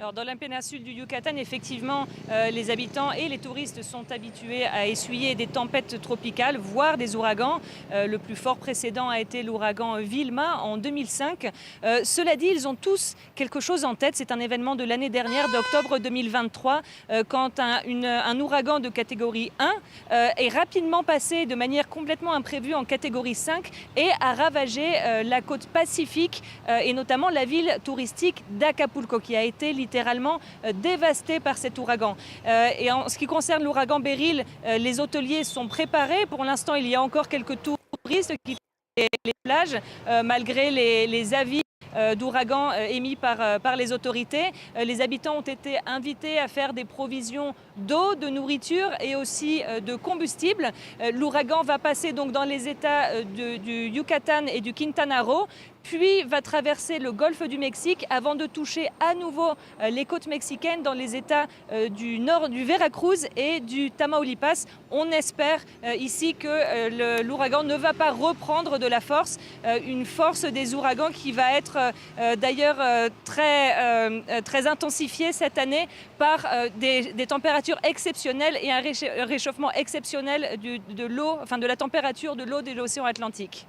Alors dans la péninsule du Yucatan, effectivement, les habitants et les touristes sont habitués à essuyer des tempêtes tropicales, voire des ouragans. Le plus fort précédent a été l'ouragan Vilma en 2005. Cela dit, ils ont tous quelque chose en tête. C'est un événement de l'année dernière, d'octobre 2023, quand un ouragan de catégorie 1 est rapidement passé de manière complètement imprévue en catégorie 5 et a ravagé la côte pacifique et notamment la ville touristique d'Acapulco, qui a été littéralement dévasté par cet ouragan. Et en ce qui concerne l'ouragan Beryl, les hôteliers sont préparés. Pour l'instant, il y a encore quelques touristes qui font les plages, malgré les avis d'ouragan émis par les autorités. Les habitants ont été invités à faire des provisions d'eau, de nourriture et aussi de combustible. L'ouragan va passer donc dans les États du Yucatan et du Quintana Roo, puis va traverser le golfe du Mexique avant de toucher à nouveau les côtes mexicaines dans les États du nord du Veracruz et du Tamaulipas. On espère ici que l'ouragan ne va pas reprendre de la force, une force des ouragans qui va être d'ailleurs très intensifiée cette année par des températures exceptionnelles et un réchauffement exceptionnel de l'eau, enfin de la température de l'eau de l'océan Atlantique.